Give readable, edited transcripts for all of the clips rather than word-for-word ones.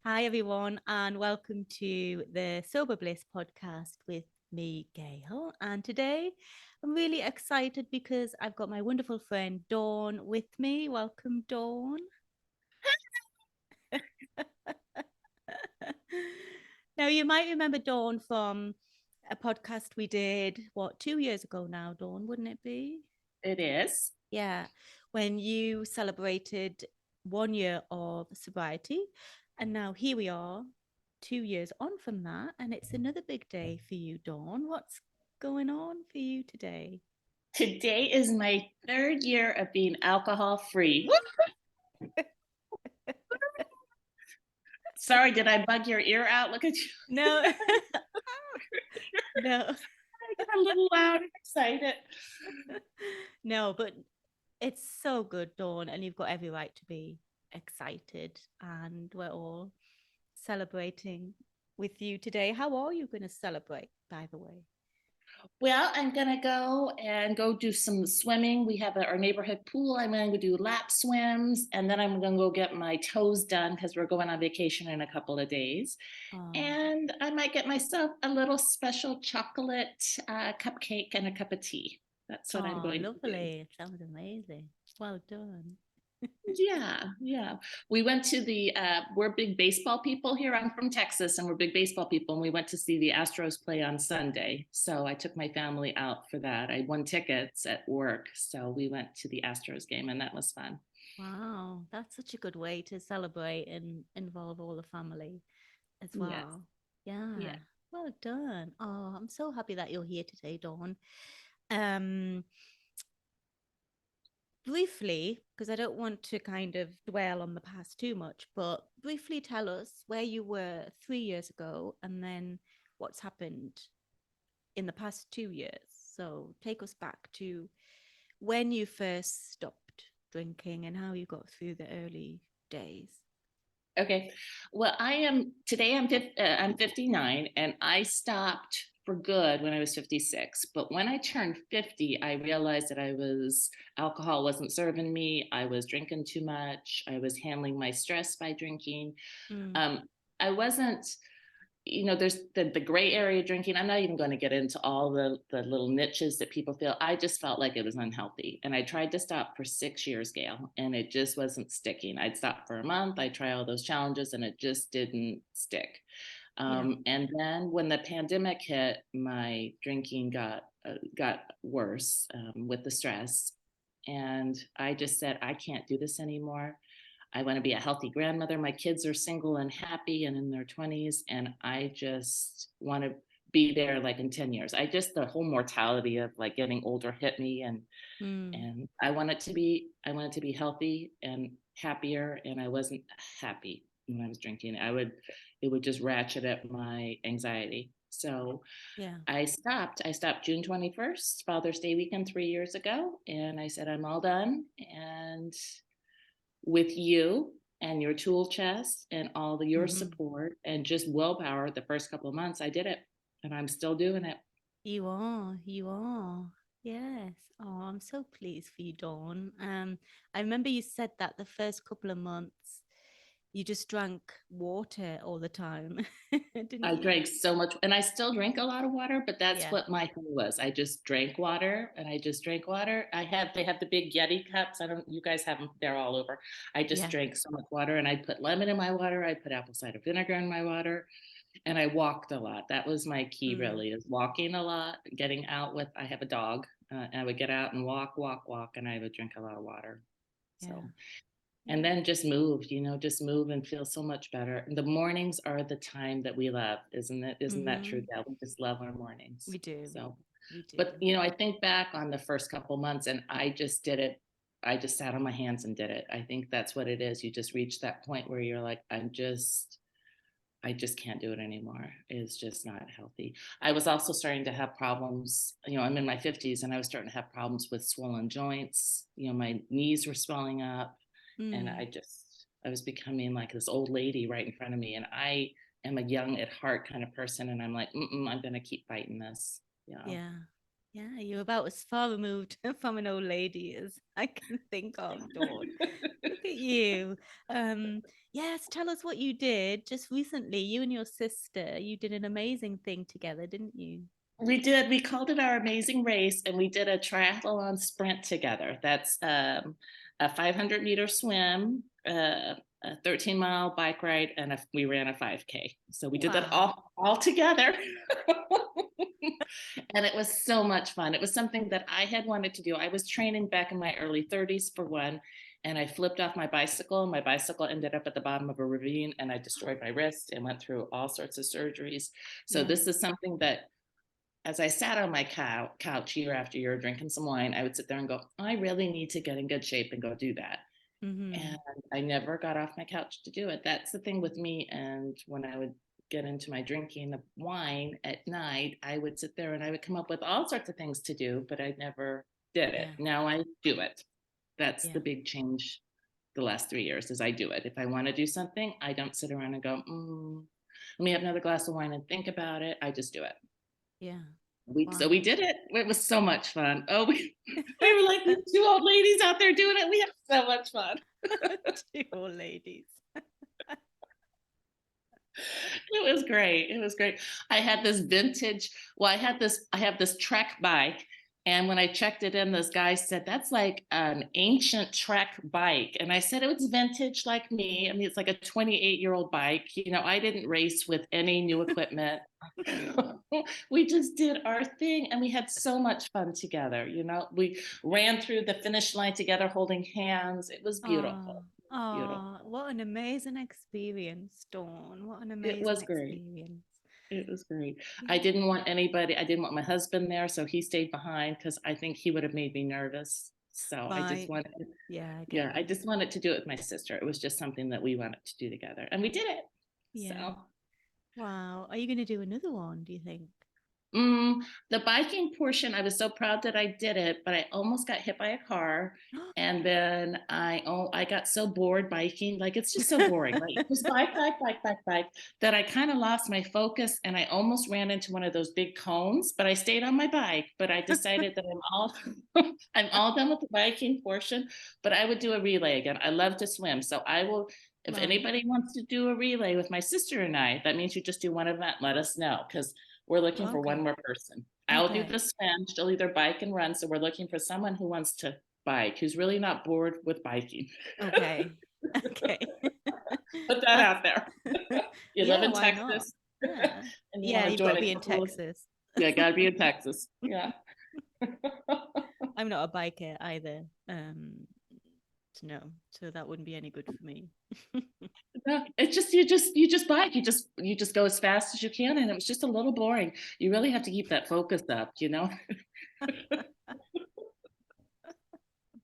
Hi, everyone, and welcome to the Sober Bliss podcast with me, Gail. And today I'm really excited because I've got my wonderful friend Dawn with me. Welcome, Dawn. Now, you might remember Dawn from a podcast we did, 2 years ago now, Dawn, wouldn't it be? It is. Yeah, when you celebrated 1 year of sobriety. And now here we are, 2 years on from that. And it's another big day for you, Dawn. What's going on for you today? Today is my third year of being alcohol free. Sorry, did I bug your ear out? Look at you. No, no, I got a little loud and excited. no, but it's so good, Dawn. And you've got every right to be excited. And we're all celebrating with you today. How are you going to celebrate, by the way? Well, I'm gonna go do some swimming. We have our neighborhood pool. I'm gonna go do lap swims, and then I'm gonna go get my toes done because we're going on vacation in a couple of days. Oh, And I might get myself a little special chocolate cupcake and a cup of tea. That's what I'm oh, going to do. lovely. Sounds amazing. Well done. Yeah. We went to we're big baseball people here. I'm from Texas and we're big baseball people. And we went to see the Astros play on Sunday. So I took my family out for that. I won tickets at work. So we went to the Astros game and that was fun. Wow, that's such a good way to celebrate and involve all the family as Yes. well. Yeah, Yeah. well done. Oh, I'm so happy that you're here today, Dawn. Um, Briefly, because I don't want to kind of dwell on the past too much, but briefly tell us where you were 3 years ago and then what's happened in the past 2 years. So take us back to when you first stopped drinking and how you got through the early days. Okay. Well, I'm 59 and I stopped for good when I was 56. But when I turned 50, I realized that alcohol wasn't serving me. I was drinking too much. I was handling my stress by drinking. Mm, Um, I wasn't, there's the gray area drinking. I'm not even going to get into all the little niches that people feel. I just felt like it was unhealthy. And I tried to stop for 6 years, Gail, and it just wasn't sticking. I'd stop for a month. I'd try all those challenges and it just didn't stick. yeah. And then when the pandemic hit, my drinking got worse with the stress. And I just said, I can't do this anymore. I want to be a healthy grandmother. My kids are single and happy and in their 20s. And I just want to be there like in 10 years. The whole mortality of like getting older hit me Mm, and I wanted to be healthy and happier. And I wasn't happy when I was drinking. It would just ratchet up my anxiety. So yeah. I stopped June 21st, Father's Day weekend 3 years ago. And I said, I'm all done. And with you and your tool chest and your Hmm. support and just willpower the first couple of months, I did it and I'm still doing it. You are. You are. Yes. Oh, I'm so pleased for you, Dawn. I remember you said that the first couple of months you just drank water all the time, didn't I you? drank so much and I still drink a lot of water, but that's Yeah. what my thing was. I just drank water and I just drank water. They have the big Yeti cups. I don't, you guys have them, they're all over. I just Yeah. drank so much water and I put lemon in my water. I put apple cider vinegar in my water and I walked a lot. That was my key Mm, really, is walking a lot, getting out I have a dog and I would get out and walk, and I would drink a lot of water. yeah. So and Yeah. then just move and feel so much better. The mornings are the time that we love, isn't it? Isn't that true, Mm-hmm. Dad? We just love our mornings. We do. So, We do. but I think back on the first couple months and I just did it. I just sat on my hands and did it. I think that's what it is. You just reach that point where you're like, I just can't do it anymore. It's just not healthy. I was also starting to have problems. I'm in my 50s and I was starting to have problems with swollen joints. My knees were swelling up and Mm, I was becoming like this old lady right in front of me. And I am a young at heart kind of person. And I'm like, I'm going to keep fighting this. Yeah. yeah. Yeah. You're about as far removed from an old lady as I can think of, Dawn. Look at you. Yes, tell us what you did just recently. You and your sister, you did an amazing thing together, didn't you? We did. We called it our amazing race, and we did a triathlon sprint together. That's a 500-meter swim, a 13-mile bike ride, and we ran a 5K. So we did that Wow. all together, and it was so much fun. It was something that I had wanted to do. I was training back in my early 30s for one, and I flipped off my bicycle. My bicycle ended up at the bottom of a ravine, and I destroyed my wrist and went through all sorts of surgeries. So Yeah. this is something that as I sat on my couch year after year drinking some wine, I would sit there and go, I really need to get in good shape and go do that. Mm-hmm. And I never got off my couch to do it. That's the thing with me. And when I would get into my drinking of wine at night, I would sit there and I would come up with all sorts of things to do, but I never did it. Yeah. Now I do it. That's Yeah. the big change the last 3 years is I do it. If I want to do something, I don't sit around and go, let me have another glass of wine and think about it. I just do it. Yeah. So Wow. we did it. It was so much fun. Oh, we were like these two old ladies out there doing it. We had so much fun. Two old ladies. It was great. It was great. I had this vintage, well, I have this Trek bike. And when I checked it in, this guy said, that's like an ancient Trek bike. And I said, it was vintage like me. I mean, it's like a 28-year-old bike. You know, I didn't race with any new equipment. We just did our thing and we had so much fun together. You know, we ran through the finish line together holding hands. It was Oh, beautiful. Beautiful. oh, what an amazing experience, Dawn. What an It amazing was great. experience. It was great. I Yeah. didn't want anybody, I didn't want my husband there, so he stayed behind because I think he would have made me nervous. So I just Right. wanted, Yeah, I get yeah, I that. just wanted to do it with my sister. It was just something that we wanted to do together, and we did it. Yeah. So Wow. Are you going to do another one, do you think? Mm, the biking portion, I was so proud that I did it, but I almost got hit by a car. And then I got so bored biking, like it's just so boring, right? Just bike, that I kind of lost my focus and I almost ran into one of those big cones, but I stayed on my bike. But I decided that I'm all I'm all done with the biking portion, but I would do a relay again. I love to swim. So I will, if Right. anybody wants to do a relay with my sister and I, that means you just do one event, let us know. Because we're looking for one Okay. more person. I'll do Okay. the swim. She'll either bike and run. So we're looking for someone who wants to bike, who's really not bored with biking. Okay. Okay. Put that That's out there. You live yeah, in why not? Texas Yeah. and you Yeah, want to you've got join to a be in couple of, Texas. yeah, gotta be in Texas. Yeah. I'm not a biker either. No, so that wouldn't be any good for me. No, it's just you just bike. You just go as fast as you can. And it was just a little boring. You really have to keep that focus up, you know?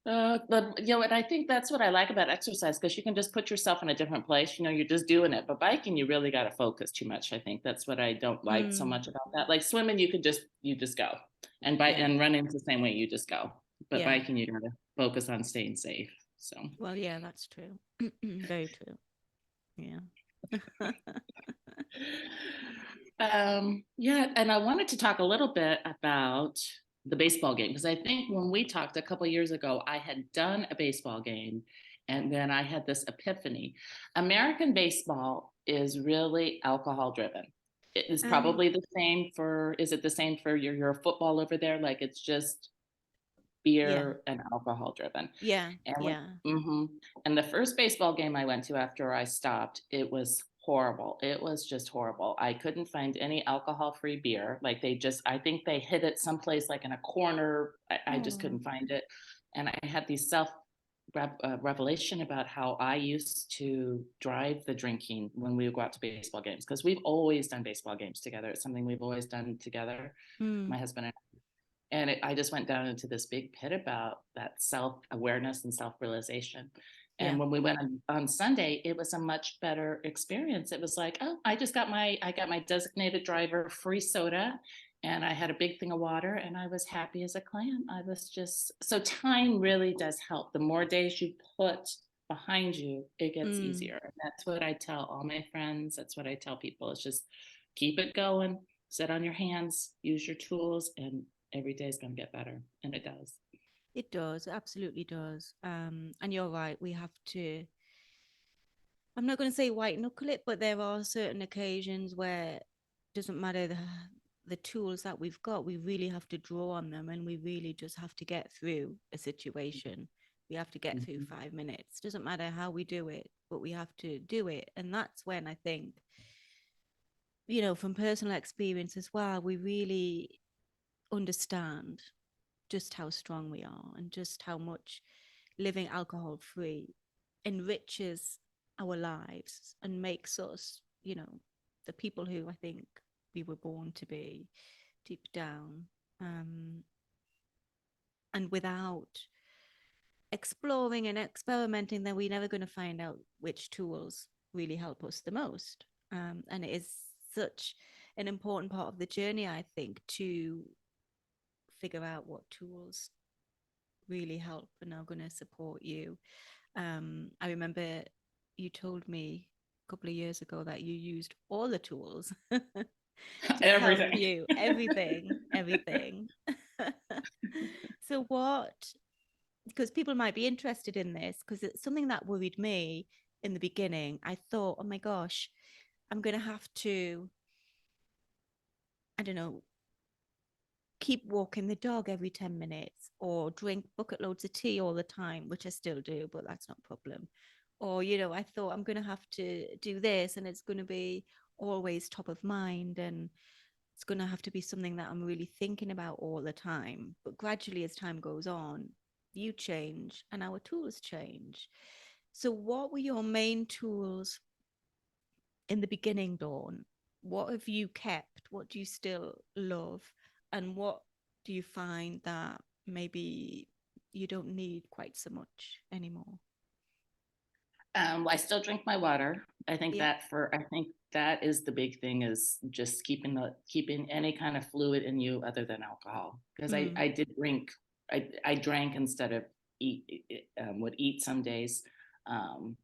But you know, and I think that's what I like about exercise because you can just put yourself in a different place. You know, you're just doing it. But biking, you really got to focus too much. I think that's what I don't like so Mm, much about that. Like swimming, you just go, and bike yeah. and running's the same way. You just go. But Yeah. biking, you got to focus on staying safe. So, Well, yeah, that's true. Very true. Yeah. yeah, and I wanted to talk a little bit about the baseball game because I think when we talked a couple years ago, I had done a baseball game, and then I had this epiphany. American baseball is really alcohol driven. It is Um, probably the same for, is it the same for your football over there? Like it's just yeah. beer and alcohol driven. Yeah. And when, Yeah. and the first baseball game I went to after I stopped, it was horrible. It was just horrible. I couldn't find any alcohol free beer. Like they just, I think they hid it someplace like in a corner. I just Oh. couldn't find it. And I had these self revelation about how I used to drive the drinking when we would go out to baseball games because we've always done baseball games together. It's something we've always done together, Mm, my husband and I just went down into this big pit about that self awareness and self realization. yeah. And when we went on Sunday, it was a much better experience. It was like, oh, I got my designated driver free soda, and I had a big thing of water, and I was happy as a clam. I was just so time really does help. The more days you put behind you, it gets Mm, easier. And that's what I tell all my friends. That's what I tell people. It's just keep it going, sit on your hands, use your tools, and every day is going to get better. And it does. It does, it absolutely does. And you're right, we have to, I'm not going to say white knuckle it, but there are certain occasions where it doesn't matter the tools that we've got, we really have to draw on them, and we really just have to get through a situation. We have to get through Mhm. 5 minutes. Doesn't matter how we do it, but we have to do it. And that's when I think, from personal experience as well, we really understand just how strong we are and just how much living alcohol free enriches our lives and makes us, the people who I think we were born to be deep down. Um, and without exploring and experimenting, then we're never going to find out which tools really help us the most. And it is such an important part of the journey, I think, to figure out what tools really help and are going to support you. I remember you told me a couple of years ago that you used all the tools to help Everything. you, everything. So, what, because people might be interested in this, because it's something that worried me in the beginning. I thought, oh my gosh, I'm going to have to, I don't know, keep walking the dog every 10 minutes or drink bucket loads of tea all the time, which I still do, but that's not a problem. Or, I thought I'm going to have to do this and it's going to be always top of mind, and it's going to have to be something that I'm really thinking about all the time. But gradually, as time goes on, you change and our tools change. So, what were your main tools in the beginning, Dawn? What have you kept? What do you still love? And what do you find that maybe you don't need quite so much anymore? I still drink my water. Yeah. I think that is the big thing, is just keeping any kind of fluid in you other than alcohol. Because Mm, I did drink, I drank instead of would eat some days. Um,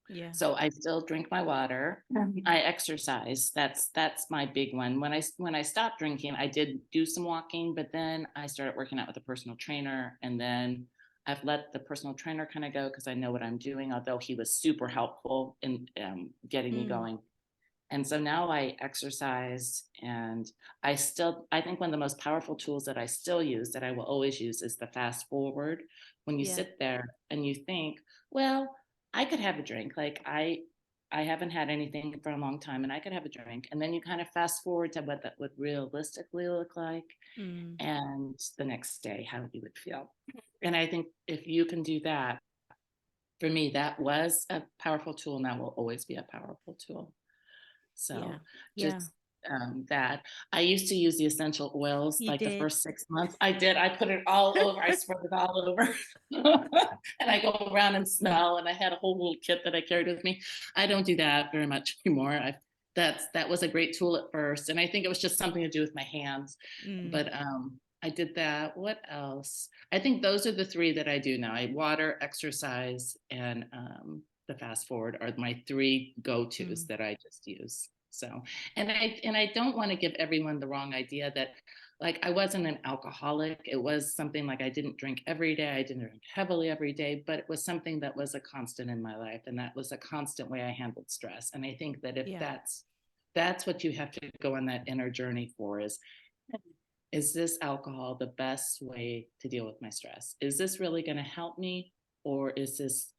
yeah. so I still drink my water. I exercise. That's my big one. When I stopped drinking, I did do some walking, but then I started working out with a personal trainer, and then I've let the personal trainer kind of go because I know what I'm doing. Although he was super helpful in getting me Mm, going, and so now I exercise, and I think one of the most powerful tools that I still use, that I will always use, is the fast forward. When you yeah. sit there and you think, well, I could have a drink. Like I haven't had anything for a long time and I could have a drink. And then you kind of fast forward to what that would realistically look like, Mm, and the next day, how you would feel. And I think if you can do that, for me, that was a powerful tool and that will always be a powerful tool. yeah. So Yeah. just that. I used to use the essential oils You like the did. first 6 months. I did. I put it all over. I spread it all over. And I go around and smell. And I had a whole little kit that I carried with me. I don't do that very much anymore. That was a great tool at first. And I think it was just something to do with my hands. Mm, But I did that. What else? I think those are the three that I do now. I water, exercise, and the fast forward are my three go-tos mm, that I just use. So, and I don't want to give everyone the wrong idea that like I wasn't an alcoholic. It was something like I didn't drink every day. I didn't drink heavily every day, but it was something that was a constant in my life, and that was a constant way I handled stress. And I think that if yeah. that's what you have to go on that inner journey for, is this alcohol the best way to deal with my stress? Is this really going to help me, or is this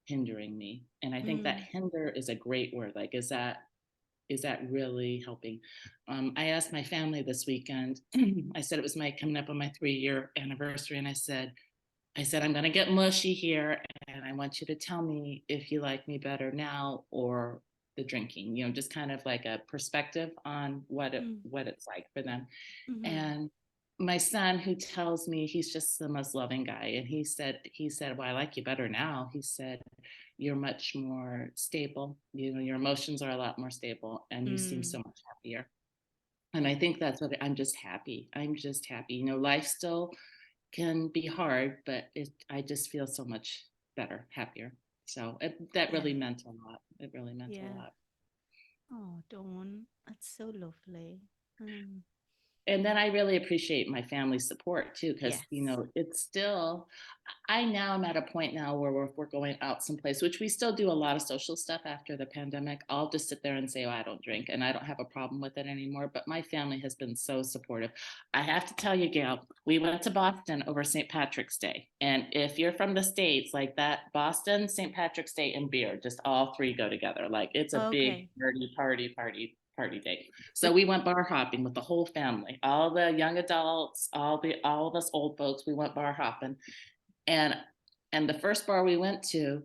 hindering me? And I think that Mm, hinder is a great word. Like, is that really helping? I asked my family this weekend. I said it was my coming up on my 3-year anniversary, and I said I'm going to get mushy here, and I want you to tell me if you like me better now or the drinking. Just kind of like a perspective on mm, what it's like for them. mm-hmm, And my son, who tells me, he's just the most loving guy, and he said, well, I like you better now. He said, you're much more stable, your emotions are a lot more stable, and you seem mm, so much happier. And I think that's what I'm just happy. Life still can be hard, but I just feel so much better, happier. So that yeah. really meant a lot. It really meant a Yeah. lot. Oh, Dawn, that's so lovely. Mm. And then I really appreciate my family's support too, because, Yes. it's still, I now am at a point now where we're going out someplace, which we still do a lot of social stuff after the pandemic. I'll just sit there and say, oh, I don't drink, and I don't have a problem with it anymore. But my family has been so supportive. I have to tell you, Gail, we went to Boston over St. Patrick's Day. And if you're from the States, like that, Boston, St. Patrick's Day, and beer, just all three go together. Like it's a big Okay. party day. So we went bar hopping with the whole family, all the young adults, all of us old folks. We went bar hopping, and the first bar we went to,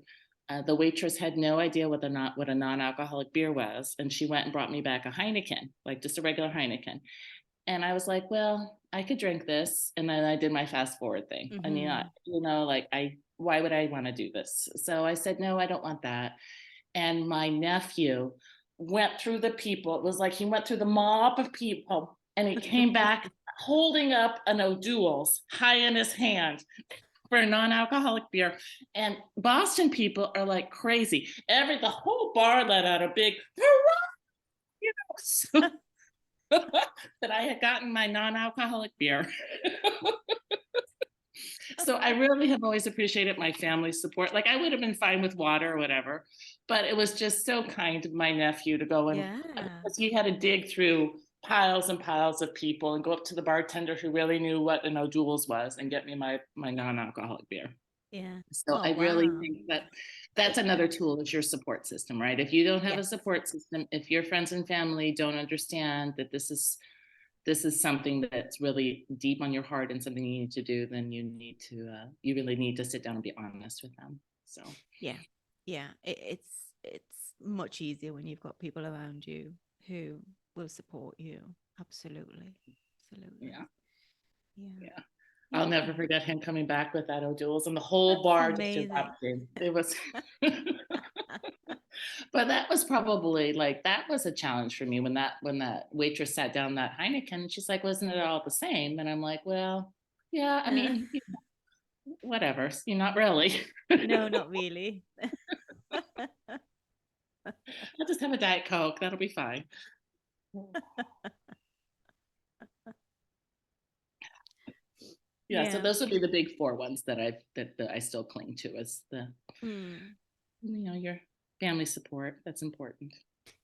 the waitress had no idea what a non-alcoholic beer was, and she went and brought me back a Heineken, like just a regular Heineken. And I was like, well, I could drink this, and then I did my fast forward thing. I mean, Mm-hmm. like why would I want to do this? So I said, no, I don't want that. And my nephew went through the people. It was like he went through the mob of people, and he came back holding up an O'Doul's high in his hand for a non-alcoholic beer. And Boston people are like crazy. The whole bar let out a big hurrah, so that I had gotten my non-alcoholic beer. So I really have always appreciated my family's support. Like I would have been fine with water or whatever, but it was just so kind of my nephew to go and, Yeah. because he had to dig through piles and piles of people and go up to the bartender who really knew what an O'Doul's was and get me my non-alcoholic beer. Yeah. So Oh, I really wow. think that that's another tool, is your support system, right? If you don't have a Yes. support system, if your friends and family don't understand that this is something that's really deep on your heart and something you need to do, then you really need to sit down and be honest with them. So Yeah. Yeah. It's much easier when you've got people around you who will support you. Absolutely. Absolutely. yeah, Yeah. yeah. I'll never Okay. forget him coming back with that O'Doul's, and the whole That's bar just amazing. erupted. It was but that was probably like, that was a challenge for me when that waitress sat down that Heineken, and she's like, wasn't it all the same? And I'm like, well, yeah, I mean, whatever, not really. No, not really. I'll just have a Diet Coke. That'll be fine. Yeah, so Yeah. those would be the big four ones that I still cling to, as Mm. your family support. That's important.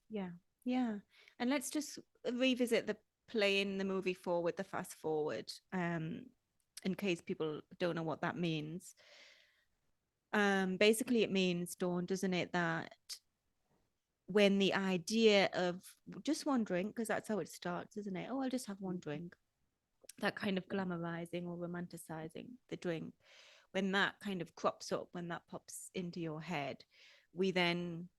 Yeah. Yeah. And let's just revisit the playing the movie forward, the fast forward, in case people don't know what that means. Basically it means, Dawn, doesn't it, that when the idea of just one drink, because that's how it starts, isn't it? Oh, I'll just have one drink. That kind of glamorizing or romanticizing the drink, when that kind of crops up, when that pops into your head, we then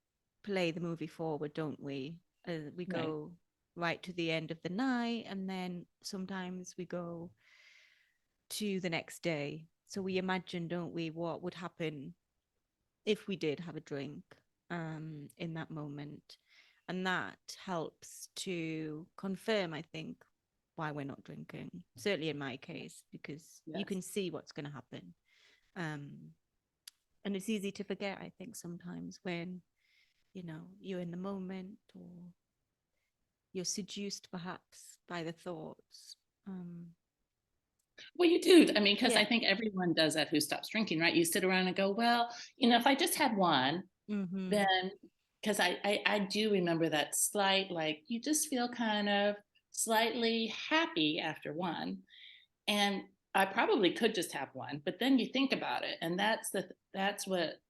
play the movie forward, don't we? We Right. go right to the end of the night, and then sometimes we go to the next day. So we imagine, don't we, what would happen if we did have a drink in that moment. And that helps to confirm, I think, why we're not drinking. Certainly in my case, because you Yes. can see what's going to happen. Um, and it's easy to forget, I think, sometimes when, you're in the moment or you're seduced perhaps by the thoughts. Well, you do. I mean, because I Yeah. think everyone does that who stops drinking, right? You sit around and go, well, if I just had one, Mm-hmm. then, because I do remember that slight, like you just feel kind of slightly happy after one. And I probably could just have one, but then you think about it, and that's what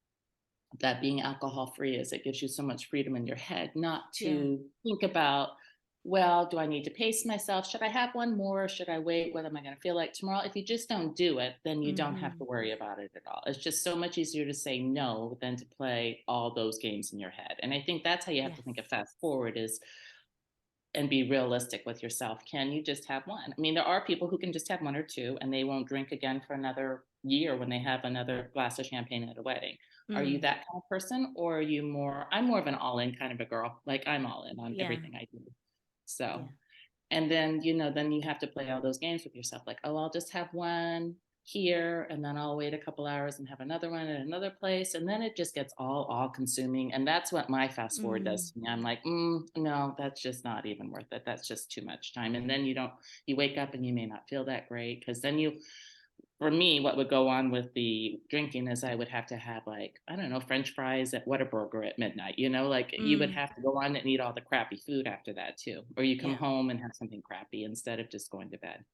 that being alcohol free is. It gives you so much freedom in your head, not Yeah. to think about, well, do I need to pace myself? Should I have one more? Should I wait? What am I going to feel like tomorrow? If you just don't do it, then you don't have Mm-hmm. to worry about it at all. It's just so much easier to say no than to play all those games in your head. And I think that's how you have to Yes. think of fast forward, is and be realistic with yourself. Can you just have one? I mean, there are people who can just have one or two and they won't drink again for another year when they have another glass of champagne at a wedding. Are you Mm. that kind of person, or are you more, I'm more of an all in kind of a girl. Like I'm all in on Yeah. everything I do. So, Yeah. and then, then you have to play all those games with yourself. Like, oh, I'll just have one. here, and then I'll wait a couple hours and have another one at another place, and then it just gets all consuming. And that's what my fast forward Mm, does to me. I'm like, no, that's just not even worth it. That's just too much time. And then you wake up and you may not feel that great, because then for me, what would go on with the drinking is I would have to have, like, I don't know, French fries at Whataburger at midnight, like you would mm, have to go on and eat all the crappy food after that too. Or you come yeah, home and have something crappy instead of just going to bed.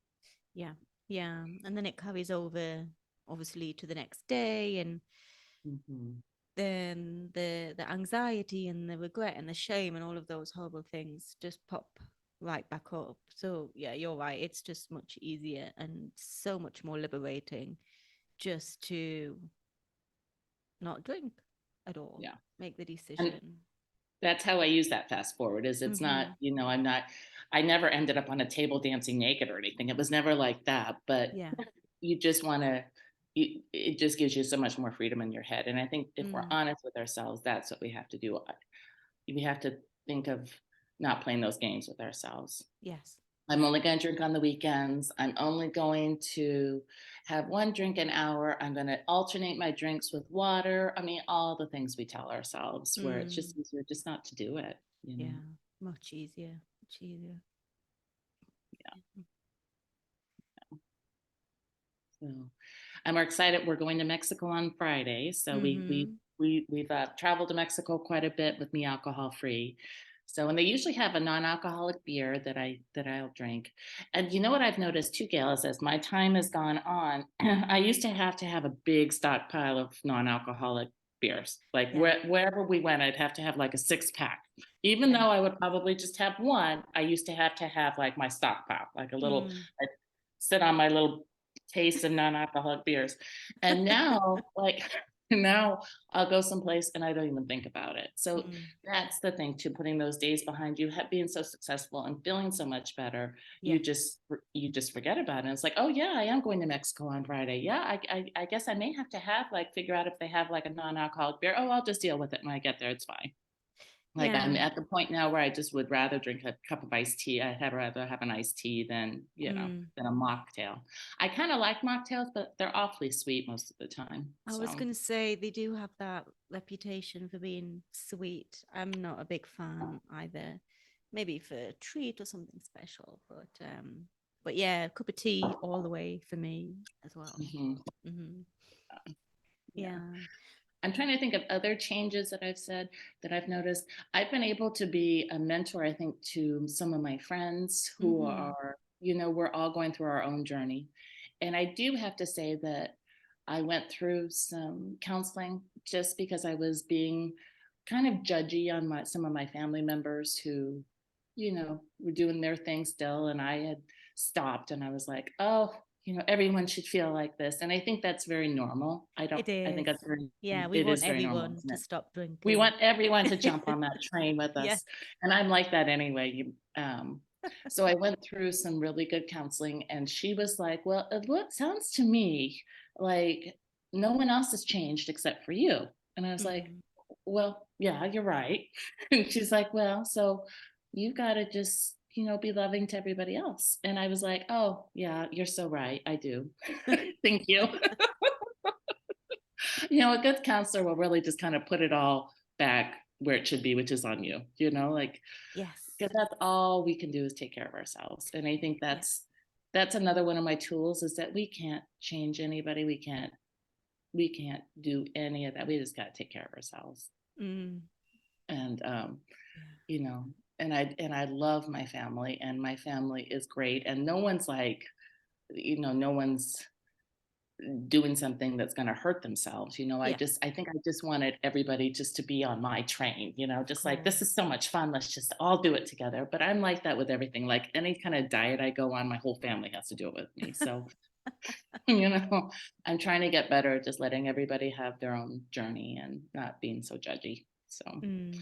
yeah, yeah. And then it carries over, obviously, to the next day, and Hmm. then the anxiety and the regret and the shame and all of those horrible things just pop right back up. So yeah, you're right. It's just much easier and so much more liberating just to not drink at all. Yeah. Make the And decision. that's how I use that fast forward, is it's not, Mm-hmm. I never ended up on a table dancing naked or anything. It was never like that, but Yeah. you just want to, it just gives you so much more freedom in your head. And I think if we're Mm. honest with ourselves, that's what we have to do. We have to think of not playing those games with ourselves. Yes. I'm only going to drink on the weekends. I'm only going to have one drink an hour. I'm going to alternate my drinks with water. I mean, all the things we tell ourselves, where it's Mm. just easier just not to do it. Yeah. Much easier. Much easier. Yeah. So I'm excited. We're going to Mexico on Friday. So Mm-hmm. we've traveled to Mexico quite a bit with me alcohol free. So, and they usually have a non-alcoholic beer that I'll drink. And you know what I've noticed too, Gail, is as my time has gone on, I used to have a big stockpile of non-alcoholic beers. Like Yeah. wherever we went, I'd have to have like a 6 pack. Even though Yeah. I would probably just have one, I used to have like my stockpile, like a little. Mm. I'd sit on my little case of non-alcoholic beers. And now, like, now I'll go someplace and I don't even think about it. So Mm. that's the thing too, putting those days behind you, being so successful and feeling so much better. Yeah. You just forget about it. It's like, oh yeah, I am going to Mexico on Friday. Yeah, I guess I may have to have, like, figure out if they have like a non-alcoholic beer. Oh, I'll just deal with it when I get there. It's fine. Like, I'm Yeah. at the point now where I just would rather drink a cup of iced tea. I'd rather have an iced tea Mm. than a mocktail. I kind of like mocktails, but they're awfully sweet most of the time. I was So, going to say they do have that reputation for being sweet. I'm not a big fan either. Maybe for a treat or something special, but yeah, a cup of tea all the way for me as well. mhm, Hmm. yeah. Yeah. I'm trying to think of other changes that I've said that I've noticed. I've been able to be a mentor, I think, to some of my friends who Hmm. are, we're all going through our own journey. And I do have to say that I went through some counseling just because I was being kind of judgy on some of my family members who, were doing their thing still. And I had stopped and I was like, oh, everyone should feel like this. And I think that's very normal. It I think is. Yeah, we it want is very normal, everyone isn't to it? stop We drinking. want everyone to jump on that train with Yeah. us. And I'm like that anyway. So I went through some really good counseling, and she was like, well, it sounds to me like no one else has changed except for you. And I was like, Mm. well, yeah, you're right. And she's like, well, so you got to just, be loving to everybody else. And I was like, oh, yeah, you're so right. I do. Thank you. A good counselor will really just kind of put it all back where it should be, which is on you, like, Yes. because that's all we can do is take care of ourselves. And I think Yeah. that's another one of my tools, is that we can't change anybody. We can't do any of that. We just got to take care of ourselves. Mm. And Yeah. you know, and I love my family, and my family is great, and no one's like, no one's doing something that's going to hurt themselves. Yeah. I think I just wanted everybody just to be on my train, Of just like, this course. is so much fun, let's just all do it together. But I'm like that with everything. Like, any kind of diet I go on, my whole family has to do it with me. So I'm trying to get better at just letting everybody have their own journey and not being so judgy. So, Mm.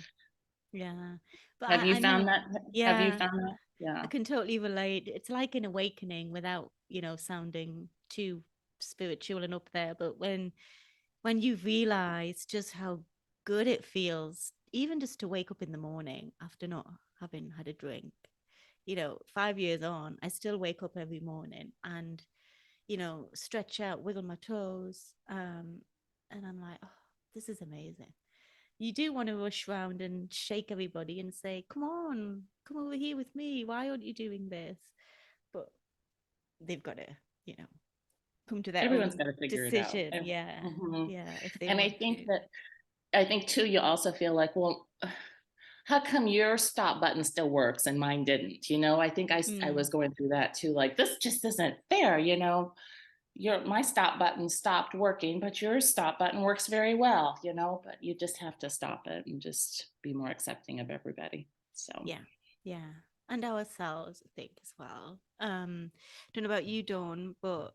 Yeah. But have you I know, found that? Have you yeah, found that? Yeah. I can totally relate. It's like an awakening without, sounding too spiritual and up there. But when you realize just how good it feels, even just to wake up in the morning after not having had a drink, 5 years on, I still wake up every morning and stretch out, wiggle my toes. And I'm like, oh, this is amazing. You do want to rush around and shake everybody and say, come on, come over here with me. Why aren't you doing this? But they've got to, you know, come to their Everyone's own got to figure it out. decision. Yeah. Mhm. Yeah. If they And want to. I think too, you also feel like, well, how come your stop button still works and mine didn't? I think I Mm, was going through that too. Like, this just isn't fair. My stop button stopped working, but your stop button works very well, but you just have to stop it and just be more accepting of everybody. So, yeah. Yeah. And ourselves, I think, as well. Don't know about you, Dawn, but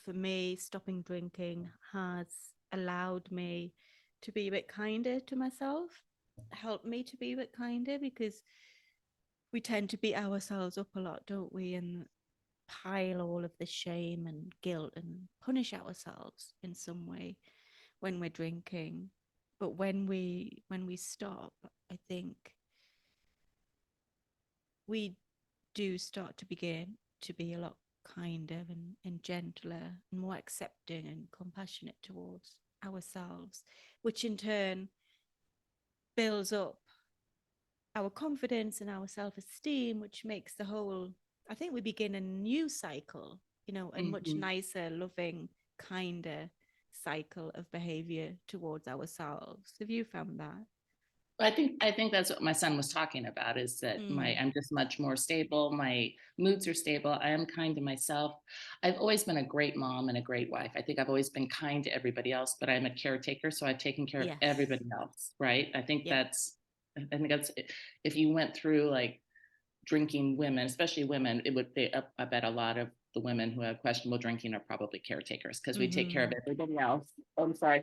for me, stopping drinking has allowed me to be a bit kinder to myself, helped me to be a bit kinder because we tend to beat ourselves up a lot, don't we? And pile all of the shame and guilt and punish ourselves in some way when we're drinking. But when we stop, I think we do start to begin to be a lot kinder and gentler and more accepting and compassionate towards ourselves, which in turn builds up our confidence and our self-esteem, which makes the whole, I think we begin a new cycle, a much mhm. nicer, loving, kinder cycle of behavior towards ourselves. Have you found that? I think that's what my son was talking about, is that Mm, I'm just much more stable. My moods are stable. I am kind to myself. I've always been a great mom and a great wife. I think I've always been kind to everybody else, but I'm a caretaker, so I've taken care of yes. everybody else, right? Yeah. I think that's, if you went through like drinking women, especially women, I bet a lot of the women who have questionable drinking are probably caretakers, because we take care of Mm-hmm. everybody else. Oh, I'm sorry.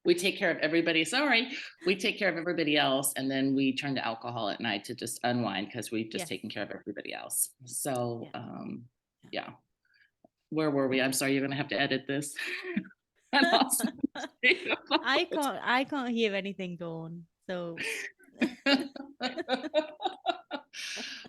We take care of everybody. Sorry, we take care of everybody else, and then we turn to alcohol at night to just unwind because we've just Yes. taken care of everybody else. So, Yeah. yeah. Where were we? I'm sorry, you're gonna have to edit this. I lost my train of thought. I can't hear anything, Dawn. So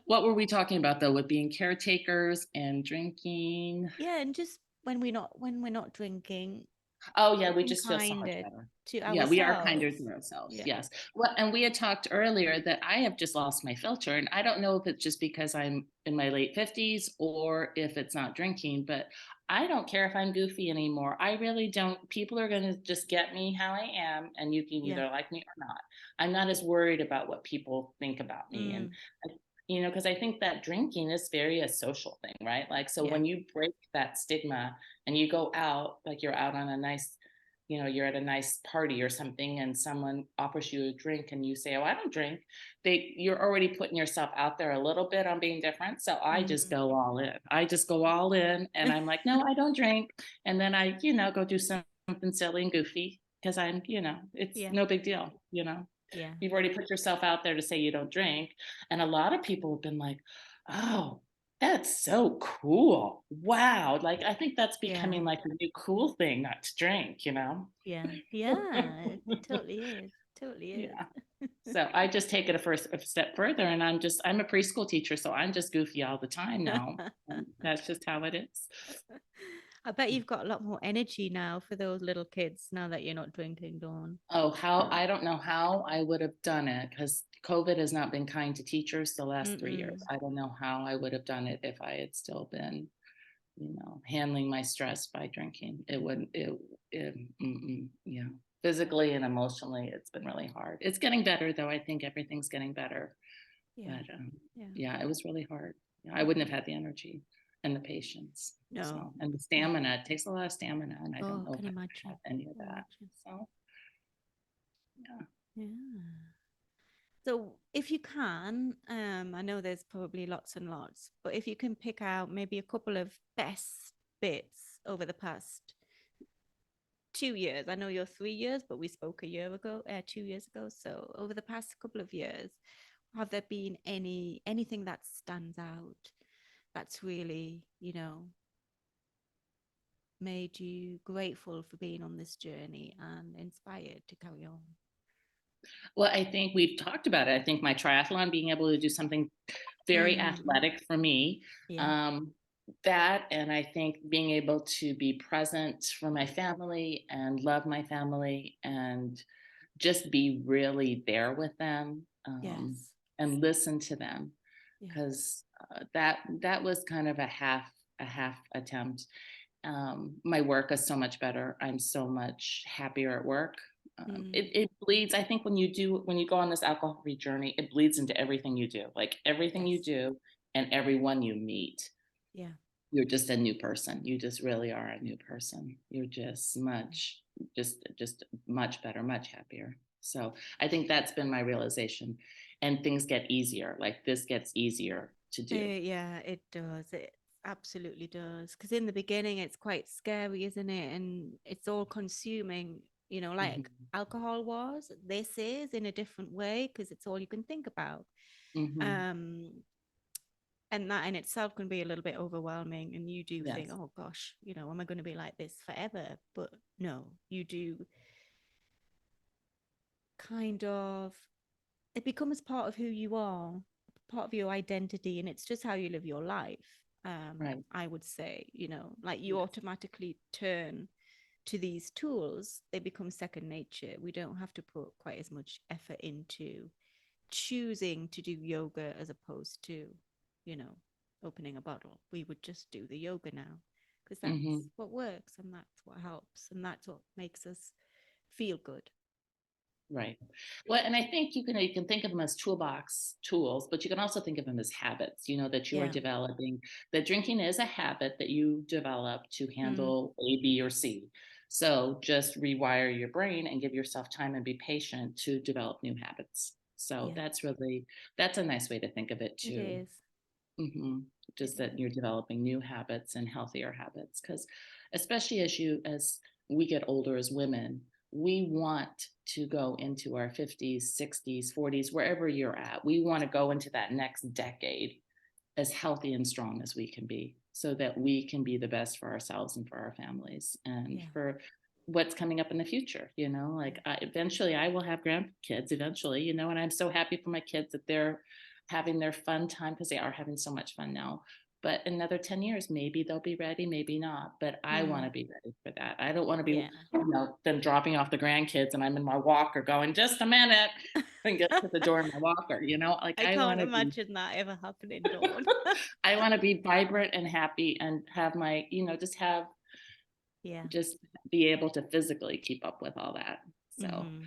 What were we talking about though, with being caretakers and drinking? yeah, and just when we're not drinking, Oh yeah, we being just feel so much kinder better. to Yeah, we are kinder ourselves. to ourselves. Yeah. Yes. Well, and we had talked earlier that I have just lost my filter, and I don't know if it's just because I'm in my late 50s or if it's not drinking, but I don't care if I'm goofy anymore. I really don't. People are going to just get me how I am, and you can Yeah. either like me or not. I'm not as worried about what people think about me. And Mm, because I think that drinking is very a social thing, right? Like, so yeah. when you break that stigma and you go out, like you're out on a nice, you're at a nice party or something, and someone offers you a drink and you say, oh, I don't drink. You're already putting yourself out there a little bit on being different. So I just Mm. go all in. I just go all in, and I'm like, no, I don't drink. And then I, go do something silly and goofy, because it's Yeah. no big deal. Yeah. You've already put yourself out there to say you don't drink. And a lot of people have been like, oh, that's so cool. Wow. Like, I think that's Yeah. becoming like a new cool thing, not to drink. Yeah. Yeah. It totally is. Totally is. Yeah. So I just take it a step further, and I'm a preschool teacher. So I'm just goofy all the time now. And that's just how it is. I bet you've got a lot more energy now for those little kids now that you're not drinking, Dawn. Oh, I don't know how I would have done it, because COVID has not been kind to teachers the last 3 years. Mm-mm. I don't know how I would have done it if I had still been, handling my stress by drinking. It wouldn't, yeah. Physically and emotionally, it's been really hard. It's getting better though. I think everything's getting better. Yeah. But Yeah. yeah, it was really hard. Yeah, I Yeah. wouldn't have had the energy and the patience. No. So, and the No. stamina, it takes a lot of stamina, and I don't Oh, know if can I have imagine. any of Can that. imagine. So, yeah. Yeah. So if you can, I know there's probably lots and lots, but if you can pick out maybe a couple of best bits over the past 2 years. I know you're 3 years, but we spoke a year ago, 2 years ago. So over the past couple of years, have there been anything that stands out that's really, made you grateful for being on this journey and inspired to carry on? Well, I think we've talked about it. I think my triathlon, being able to do something very Mm. athletic for me. Yeah. Um, that, and I think being able to be present for my family and love my family and just be really there with them, Yes. and listen to them, Yeah. because that was kind of a half attempt. My work is so much better. I'm so much happier at work. Mm. It bleeds. I think when you go on this alcohol-free journey, it bleeds into everything you do. Like everything you Yes. do and everyone you meet, Yeah. you're just a new person. You just really are a new person. You're just Yeah. just much better, much happier. So I think that's been my realization. And things get easier. Like this gets easier to do. Yeah, it does. It absolutely does. Because in the beginning, it's quite scary, isn't it? And it's all consuming, like Hmm. alcohol was. This is in a different way because it's all you can think about. Hmm. Um, and that in itself can be a little bit overwhelming. And you do think, Yes. oh gosh, am I going to be like this forever? But no, you do kind of, it becomes part of who you are, part of your identity, and it's just how you live your life. Right. I would say, like you Yes. automatically turn to these tools, they become second nature. We don't have to put quite as much effort into choosing to do yoga as opposed to, you know, opening a bottle. We would just do the yoga now because Hmm. that's what works and that's what helps and that's what makes us feel good. Right. Well, and I think you can think of them as toolbox tools, but you can also think of them as habits, that you are Yeah. developing. That drinking is a habit that you develop to Mm, handle A, B, or C. So just rewire your brain and give yourself time and be patient to develop new habits. So yeah, that's a nice way to think of it it too. is. Hmm. It Just that is. you're developing new habits and healthier habits, because especially as we get older as women, we want to go into our 50s, 60s, 40s, wherever you're at. We want to go into that next decade as healthy and strong as we can be so that we can be the best for ourselves and for our families and Yeah. for what's coming up in the future. Yeah. Like eventually I will have grandkids eventually, and I'm so happy for my kids that they're having their fun time, because they are having so much fun now. But another 10 years, maybe they'll be ready, maybe not. But I want Mm, to be ready for that. I don't want to be, yeah. them dropping off the grandkids and I'm in my walker going, just a minute, and get to the door in my walker, like I I want can't to be imagine that ever happening, Dawn. I want to be vibrant and happy and have my, Yeah. just be able to physically keep up with all that. So, Mm-hmm.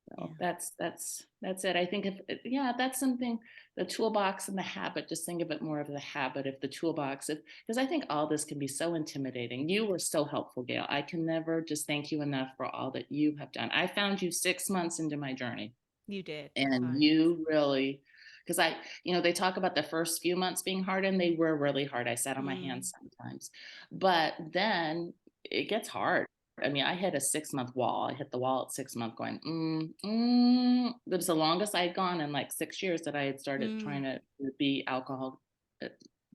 so Yeah. that's it. I think if yeah, that's something, the toolbox and the habit, just think of it more of the habit, if the toolbox, if because I think all this can be so intimidating. You were so helpful, Gail. I can never just thank you enough for all that you have done. I found you 6 months into my journey. You did. And Thanks. you really, because they talk about the first few months being hard, and they were really hard. I sat on my Mm, hands sometimes, but then it gets hard. I mean, I hit a 6 month wall. I hit the wall at 6 months going, that was the longest I had gone in like 6 years that I had started mm, trying to be alcohol, uh,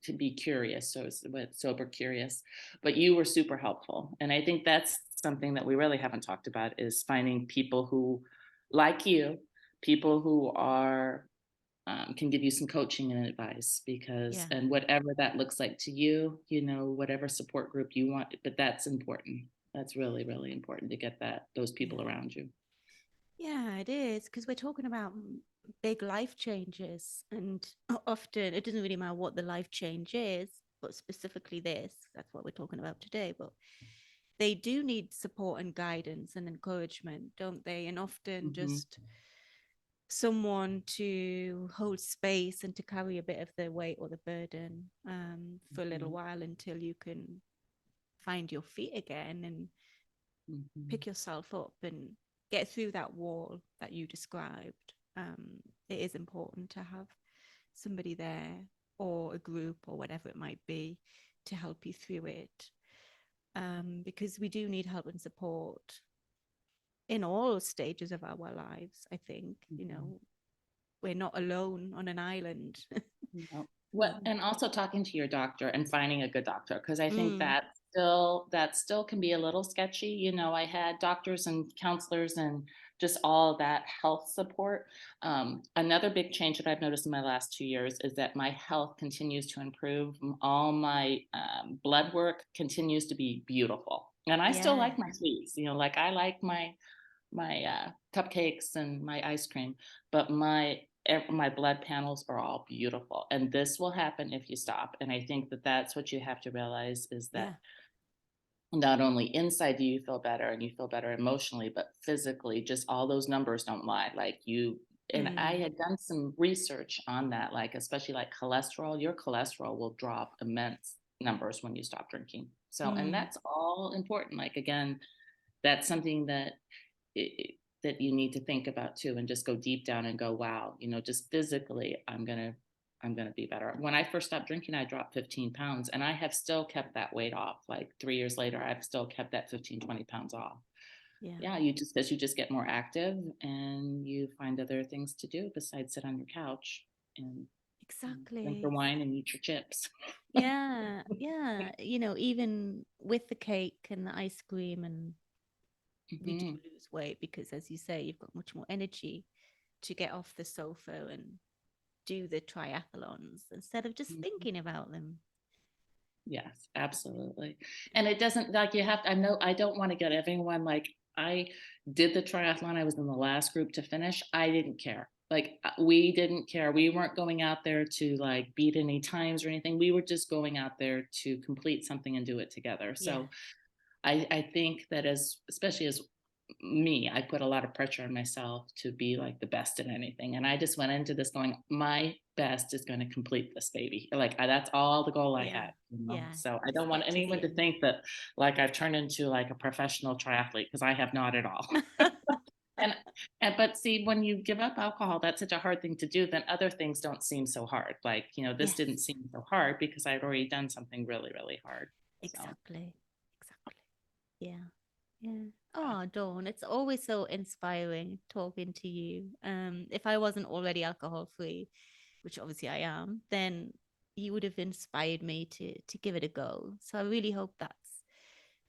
to be curious. So it's with sober curious, but you were super helpful. And I think that's something that we really haven't talked about, is finding people who, like you, people who are can give you some coaching and advice, because yeah. and whatever that looks like to you, whatever support group you want, but that's important. That's really, really important to get those people Yeah. around you. Yeah, it is because we're talking about big life changes, and often it doesn't really matter what the life change is, but specifically this, that's what we're talking about today. But they do need support and guidance and encouragement, don't they? And often Hmm. just someone to hold space and to carry a bit of the weight or the burden for a little Hmm. while until you can find your feet again and Hmm. pick yourself up and get through that wall that you described. It is important to have somebody there or a group or whatever it might be to help you through it. Because we do need help and support in all stages of our lives, I think. Hmm. We're not alone on an island. No. What, and also talking to your doctor and finding a good doctor, because I think Mm, that still can be a little sketchy. I had doctors and counselors and just all that health support. Another big change that I've noticed in my last 2 years is that my health continues to improve. All my blood work continues to be beautiful, and I still Yeah. like my sweets. Like I like my cupcakes and my ice cream, but my blood panels are all beautiful, and this will happen if you stop. And I think that that's what you have to realize, is that Yeah. not only inside do you feel better and you feel better emotionally, but physically, just all those numbers don't lie. Like you, and I Mm. had done some research on that, like especially like cholesterol, your cholesterol will drop immense numbers when you stop drinking. So, and Mm. that's all important. Like again, that's something that that you need to think about too, and just go deep down and go, wow, just physically, I'm gonna be better. When I first stopped drinking, I dropped 15 pounds, and I have still kept that weight off. Like 3 years later, I've still kept that 15, 20 pounds off. Yeah. Yeah, you just get more active, and you find other things to do besides sit on your couch and drink your Exactly. wine and eat your chips. Yeah. Yeah. Even with the cake and the ice cream, and you do Mhm. lose weight because, as you say, you've got much more energy to get off the sofa and do the triathlons instead of just Mhm. thinking about them. Yes, absolutely. And it doesn't, like, you have to, I know I don't want to get everyone like, I did the triathlon. I was in the last group to finish. I didn't care. Like we didn't care. We weren't going out there to like beat any times or anything. We were just going out there to complete something and do it together. Yeah. So I think that, especially as me, I put a lot of pressure on myself to be like the best at anything. And I just went into this going, my best is going to complete this baby. Like that's all the goal I Yeah. had. Yeah. So I Just don't want get to anyone the to end. think that like I've turned into like a professional triathlete, because I have not at all. and but see, when you give up alcohol, that's such a hard thing to do. Then other things don't seem so hard. Like, this Yes. didn't seem so hard because I'd already done something really, really hard. So Exactly. Exactly. Yeah. Yeah. Oh, Dawn, it's always so inspiring talking to you. If I wasn't already alcohol free, which obviously I am, then you would have inspired me to give it a go. So I really hope that's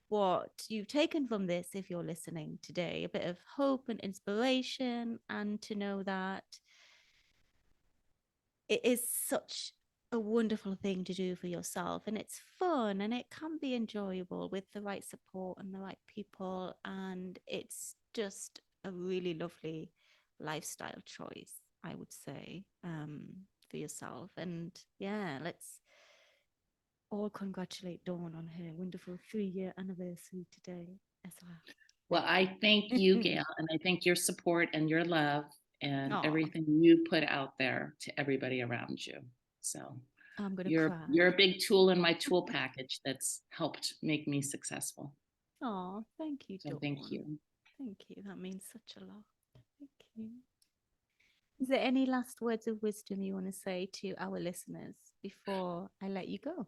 what you've taken from this if you're listening today, a bit of hope and inspiration, and to know that it is such a wonderful thing to do for yourself, and it's fun and it can be enjoyable with the right support and the right people, and it's just a really lovely lifestyle choice, I would say, for yourself. And yeah, let's all congratulate Dawn on her wonderful 3-year anniversary today as well, I thank you, well. Gail, and I thank your support and your love and Oh, everything you put out there to everybody around you. So I'm gonna you're cry. a big tool in my tool package that's helped make me successful. Oh, thank you, So thank Dawn. you. Thank you. That means such a lot. Thank you. Is there any last words of wisdom you want to say to our listeners before I let you go?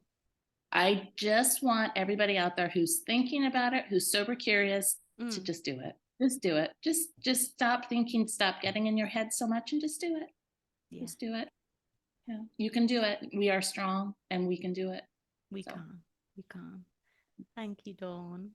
I just want everybody out there who's thinking about it, who's sober curious, to Mm, just do it. Just do it. Just stop thinking, stop getting in your head so much, and just do it. yeah, Just do it. Yeah, you can do it. We are strong and we can do it. we So can. We can. Thank you, Dawn.